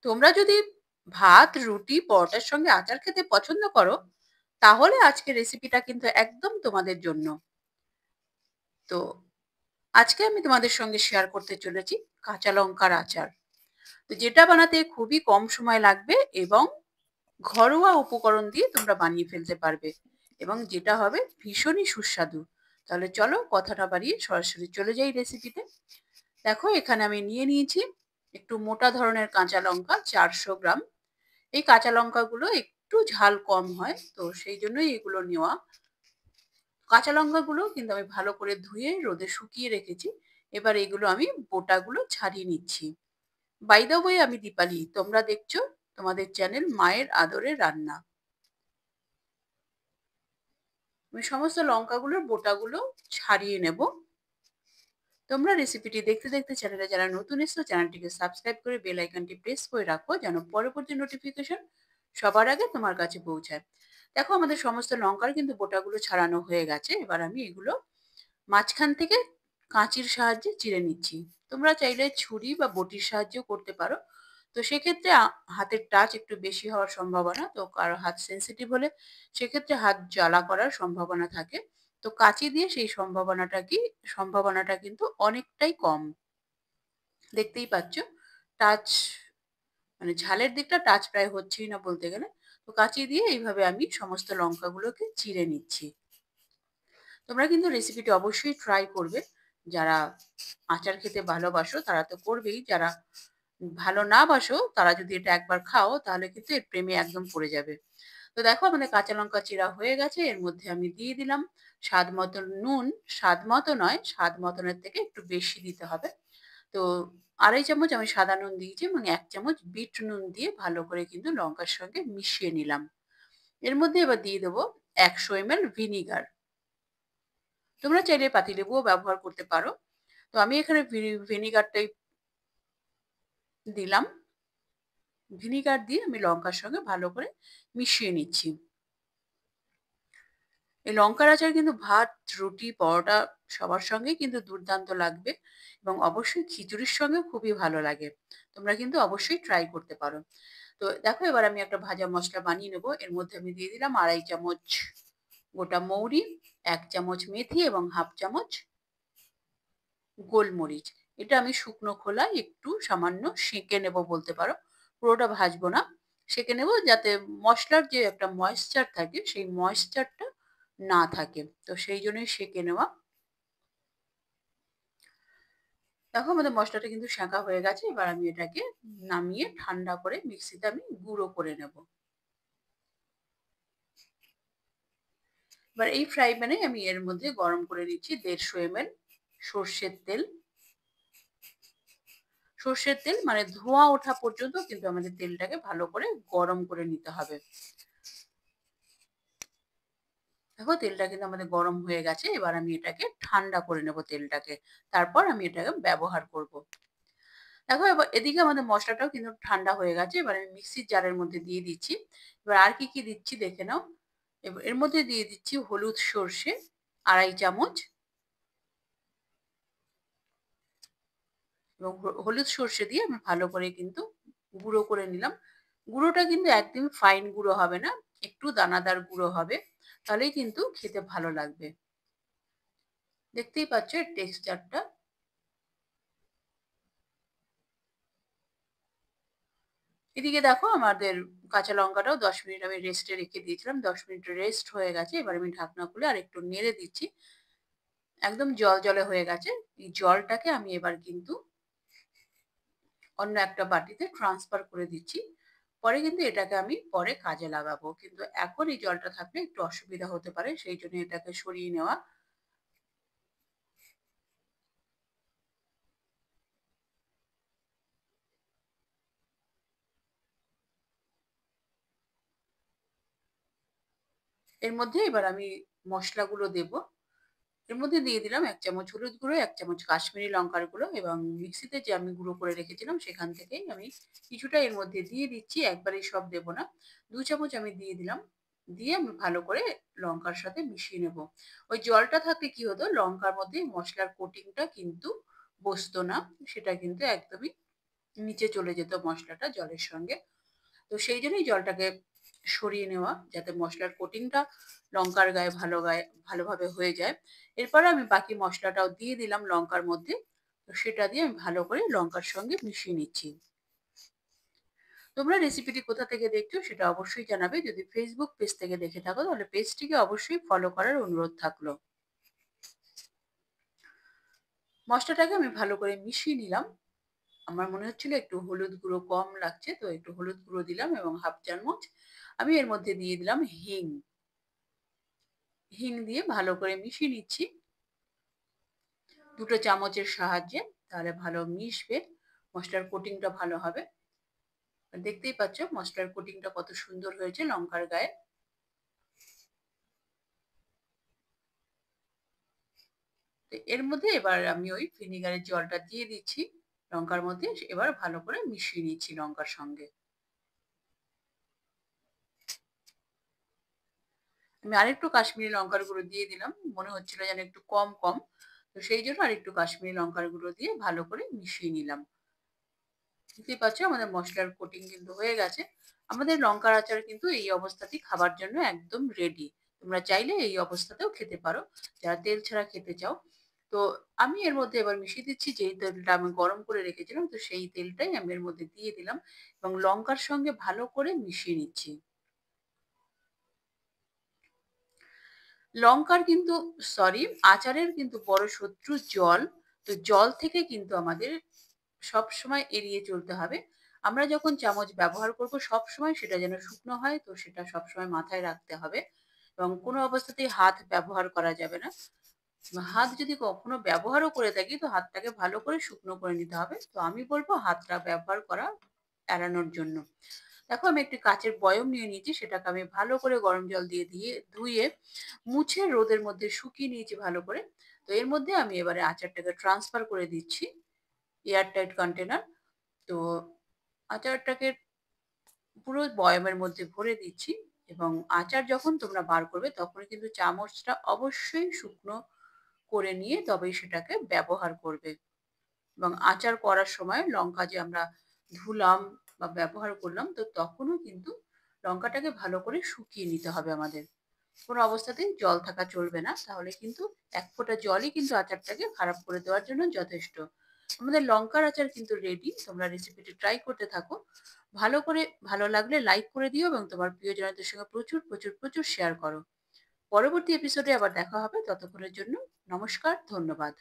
তোমরা যদি ভাত, রুটি, পরোটার সঙ্গে আচার খেতে পছন্দ করো, তাহলে আজকের রেসিপিটা কিন্তু একদম তোমাদের জন্য। তো আজকে আমি তোমাদের সঙ্গে শেয়ার করতে চলেছি কাঁচা লঙ্কার আচার। তো যেটা বানাতে খুবই কম সময় লাগবে এবং ঘরোয়া উপকরণ দিয়ে তোমরা বানিয়ে ফেলতে পারবে এবং যেটা হবে ভীষণই সুস্বাদু। তাহলে চলো কথা না বাড়িয়ে সরাসরি চলে যাই রেসিপিতে। দেখো এখানে আমি নিয়ে নিয়েছি একটু মোটা ধরনের কাঁচা লঙ্কা 400 গ্রাম। এই কাঁচা লঙ্কাগুলো একটু ঝাল কম হয়, তো সেই জন্যই এগুলো নেওয়া। কাঁচা লঙ্কাগুলো কিন্তু আমি ভালো করে ধুয়ে রোদে শুকিয়ে রেখেছি। এবার এগুলো আমি বোটাগুলো ছাড়িয়ে নিচ্ছি। বাই দ্য ওয়ে, আমি দীপালি, তোমরা দেখছো তোমাদের চ্যানেল মায়ের আদরের রান্না। আমি সমস্ত লঙ্কাগুলোর বোটাগুলো ছাড়িয়ে নেব। তোমরা রেসিপিটি দেখতে দেখতে চ্যানেলে যারা নতুন এসছো চ্যানেলটিকে সাবস্ক্রাইব করে বেল আইকনটি প্রেস করে রাখো, যেন পরবর্তী নোটিফিকেশন সবার আগে তোমার কাছে পৌঁছায়। দেখো আমাদের সমস্ত লঙ্কার কিন্তু বোটাগুলো ছাড়ানো হয়ে গেছে। এবার আমি এগুলো মাঝখান থেকে কাঁচির সাহায্যে চিড়ে নিচ্ছি। তোমরা চাইলে ছুরি বা বটির সাহায্যেও করতে পারো। তো সেক্ষেত্রে হাতের টাচ একটু বেশি হওয়ার সম্ভাবনা, তো কারো হাত সেন্সিটিভ হলে সেক্ষেত্রে হাত জ্বালা করার সম্ভাবনা থাকে। তো কাঁচি দিয়ে সেই সম্ভাবনাটা কিন্তু অনেকটাই কম। দেখতেই পাচ্ছ টাচ, মানে ঝালের দিকটা টাচ প্রায় হচ্ছেই না বলতে গেলে। তো কাঁচি দিয়ে এইভাবে আমি সমস্ত লঙ্কাগুলোকে চিড়ে নিচ্ছি। তোমরা কিন্তু রেসিপিটি অবশ্যই ট্রাই করবে। যারা আচার খেতে ভালোবাসো তারা তো করবেই, যারা ভালো না বাসো তারা যদি এটা একবার খাও তাহলে কিন্তু এর প্রেমে একদম পড়ে যাবে। তো দেখো আমাদের কাঁচা লঙ্কা চিরা হয়ে গেছে। এর মধ্যে আমি দিয়ে দিলাম স্বাদ মতন নুন। স্বাদ মতো নয়, স্বাদ মতনের থেকে একটু বেশি দিতে হবে। তো 2.5 চামচ আমি সাদা নুন দিয়েছি এবং 1 চামচ বিট নুন দিয়ে ভালো করে কিন্তু লঙ্কার সঙ্গে মিশিয়ে নিলাম। এর মধ্যে এবার দিয়ে দেবো 100 ml ভিনিগার। তোমরা চাইলে পাতিলেবুও ব্যবহার করতে পারো। তো আমি এখানে ভিনিগারটাই দিলাম। ভিনিগার দিয়ে আমি লঙ্কার সঙ্গে ভালো করে মিশিয়ে নিচ্ছি। এই লঙ্কার আচার কিন্তু ভাত, রুটি, পরোটা সবার সঙ্গেই কিন্তু দুর্দান্ত লাগবে এবং অবশ্যই খিচুড়ির সঙ্গেও খুবই ভালো লাগে। তোমরা কিন্তু অবশ্যই ট্রাই করতে পারো। তো দেখো এবার আমি একটা ভাজা মসলা বানিয়ে নেবো। এর মধ্যে আমি দিয়ে দিলাম 2.5 চামচ গোটা মৌরি, 1 চামচ মেথি এবং 1/2 চামচ গোলমরিচ। এটা আমি শুকনো খোলায় একটু সামান্য সেঁকে নেব বলতে পারো। পুরোটা ভাজবো না, সেঁকে নেব যাতে মসলার যে একটা ময়েশ্চার থাকে সেই ময়েশ্চারটা না থাকে। তো সেই জন্যই সেঁকে নেওয়া। দেখো আমাদের মসলাটা কিন্তু সেঁকা হয়ে গেছে। এবার আমি এটাকে নামিয়ে ঠান্ডা করে মিক্সিতে আমি গুঁড়ো করে নেব। এবার এই ফ্রাই প্যানে আমি এর মধ্যে গরম করে নিচ্ছি 150 ml সর্ষের তেল। সর্ষের তেল মানে ধোঁয়া ওঠা পর্যন্ত কিন্তু আমাদের তেলটাকে ভালো করে গরম করে নিতে হবে। দেখো তেলটা কিন্তু আমাদের গরম হয়ে গেছে। এবার আমি এটাকে ঠান্ডা করে নেব তেলটাকে। তারপর আমি এটাকে ব্যবহার করব। দেখো এবার এদিকে আমাদের মসলাটাও কিন্তু ঠান্ডা হয়ে গেছে। এবার আমি মিক্সির জারের মধ্যে দিয়ে দিচ্ছি। এবার আর কি কি দিচ্ছি দেখে নাও। এবার এর মধ্যে দিয়ে দিচ্ছি হলুদ সর্ষে 2.5 চামচ এবং হলুদ সর্ষে দিয়ে আমি ভালো করে কিন্তু গুঁড়ো করে নিলাম। গুঁড়োটা কিন্তু একদম ফাইন গুঁড়ো হবে না, একটু দানাদার গুঁড়ো হবে, তাহলেই কিন্তু খেতে ভালো লাগবে। দেখতেই পাচ্ছ এর টেক্সচারটা। এদিকে দেখো আমাদের কাঁচা লঙ্কাটাও 10 মিনিট আমি রেস্টে রেখে দিয়েছিলাম। 10 মিনিট রেস্ট হয়ে গেছে। এবার আমি ঢাকনা খুলে আর একটু নেড়ে দিচ্ছি। একদম জল হয়ে গেছে। এই জলটাকে আমি এবার কিন্তু অন্য একটা বাটিতে ট্রান্সফার করে দিচ্ছি। পরে কিন্তু এটাকে আমি পরে কাজে লাগাবো। কিন্তু এখন এই জলটা থাকলে একটু অসুবিধা হতে পারে। সেই জন্য এটাকে সরিয়ে নেওয়া। এর মধ্যে এবার আমি মসলাগুলো দেব। এর মধ্যে দিয়ে দিলাম 1 চামচ হলুদ গুঁড়ো, 1 চামচ কাশ্মীরি লঙ্কার গুঁড়ো এবং মিক্সিতে যে আমি গুঁড়ো করে রেখেছিলাম সেখান থেকেই আমি কিছুটা এর মধ্যে দিয়ে দিচ্ছি। একবারেই সব দেব না। 2 চামচ আমি দিয়ে দিলাম। দিয়ে আমি ভালো করে লঙ্কার সাথে মিশিয়ে নেব। ওই জলটা থাকলে কি হতো, লঙ্কার মধ্যে মসলার কোটিংটা কিন্তু বসতো না। সেটা কিন্তু একদমই নিচে চলে যেত মশলাটা জলের সঙ্গে। তো সেই জন্যই জলটাকে সরিয়ে নেওয়া, যাতে মশলার কোটিংটা লঙ্কার গায়ে ভালোভাবে হয়ে যায়। এরপরে আমি বাকি মশলাটাও দিয়ে দিলাম লঙ্কার মধ্যে। তো সেটা দিয়ে আমি ভালো করে লঙ্কার সঙ্গে মিশিয়ে নিচ্ছি। তোমরা রেসিপিটি কোথা থেকে দেখছো সেটা অবশ্যই জানাবে। যদি ফেসবুক পেজ থেকে দেখে থাকো তাহলে পেজটিকে অবশ্যই ফলো করার অনুরোধ থাকলো। মশলাটাকে আমি ভালো করে মিশিয়ে নিলাম। আমার মনে হচ্ছিল একটু হলুদ গুঁড়ো কম লাগছে, তো একটু হলুদ গুঁড়ো দিলাম এবং 1/2 চামচ আমি এর মধ্যে দিয়ে দিলাম হিং। হিং দিয়ে ভালো করে মিশিয়ে নিচ্ছি 2 চামচের সাহায্যে। তাহলে ভালো মিশবে, মশলার কোটিংটা ভালো হবে। দেখতেই পাচ্ছ মশলার কোটিংটা কত সুন্দর হয়েছে লঙ্কার গায়ে। তো এর মধ্যে এবার আমি ওই ভিনিগারের জলটা দিয়ে দিচ্ছি লঙ্কার মধ্যে। এবার ভালো করে মিশিয়ে নিচ্ছি লঙ্কার সঙ্গে। আমি আরেকটু কাশ্মীরি লঙ্কার গুঁড়ো দিয়ে দিলাম, মনে হচ্ছিল যেন একটু কম কম। তো সেই জন্য আরেকটু কাশ্মীরি লঙ্কার গুঁড়ো দিয়ে ভালো করে মিশিয়ে নিলাম। দেখতেই পাচ্ছ আমাদের মশলার কোটিং কিন্তু হয়ে গেছে। আমাদের লঙ্কার আচার কিন্তু এই অবস্থাতেই খাবার জন্য একদম রেডি। তোমরা চাইলে এই অবস্থাতেও খেতে পারো, যারা তেল ছাড়া খেতে চাও। তো আমি এর মধ্যে এবার মিশিয়ে দিচ্ছি যেই তেলটা আমি গরম করে রেখেছিলাম, তো সেই তেলটাই আমি এর মধ্যে দিয়ে দিলাম এবং লঙ্কার সঙ্গে ভালো করে মিশিয়ে নিচ্ছি। লঙ্কার কিন্তু সরি আচারের কিন্তু বড় শত্রু জল। তো জল থেকে কিন্তু আমাদের সবসময় এড়িয়ে চলতে হবে। আমরা যখন চামচ ব্যবহার করব সবসময় সেটা যেন শুকনো হয়, তো সেটা সবসময় মাথায় রাখতে হবে। এবং কোনো অবস্থাতেই হাত ব্যবহার করা যাবে না। হাত যদি কখনো ব্যবহারও করে থাকি তো হাতটাকে ভালো করে শুকনো করে নিতে হবে। তো আমি বলবো হাতটা ব্যবহার করা এড়ানোর জন্য। দেখো আমি একটি কাঁচের বয়ম নিয়ে নিয়েছি, সেটাকে আমি ভালো করে গরম জল দিয়ে ধুয়ে মুছে রোদের মধ্যে শুকিয়ে নিয়েছি ভালো করে। তো এর মধ্যে আমি এবারে আচারটাকে ট্রান্সফার করে দিচ্ছি এয়ার টাইট কন্টেনার। তো আচারটাকে পুরো বয়ামের মধ্যে ভরে দিচ্ছি এবং আচার যখন তোমরা বার করবে তখন কিন্তু চামচটা অবশ্যই শুকনো করে নিয়ে তবেই সেটাকে ব্যবহার করবে। এবং আচার করার সময় লঙ্কা যে আমরা ধুলাম বা ব্যবহার করলাম, তো তখনও কিন্তু লঙ্কাটাকে ভালো করে শুকিয়ে নিতে হবে আমাদের। কোনো অবস্থাতেই জল থাকা চলবে না, তাহলে কিন্তু এক ফোঁটা জলই কিন্তু আচারটাকে খারাপ করে দেওয়ার জন্য যথেষ্ট। আমাদের লঙ্কার আচার কিন্তু রেডি। তোমরা রেসিপিটি ট্রাই করতে থাকো। ভালো করে ভালো লাগলে লাইক করে দিও এবং তোমার প্রিয়জনদের সঙ্গে প্রচুর প্রচুর প্রচুর শেয়ার করো। পরবর্তী এপিসোডে আবার দেখা হবে। ততক্ষণের জন্য নমস্কার, ধন্যবাদ।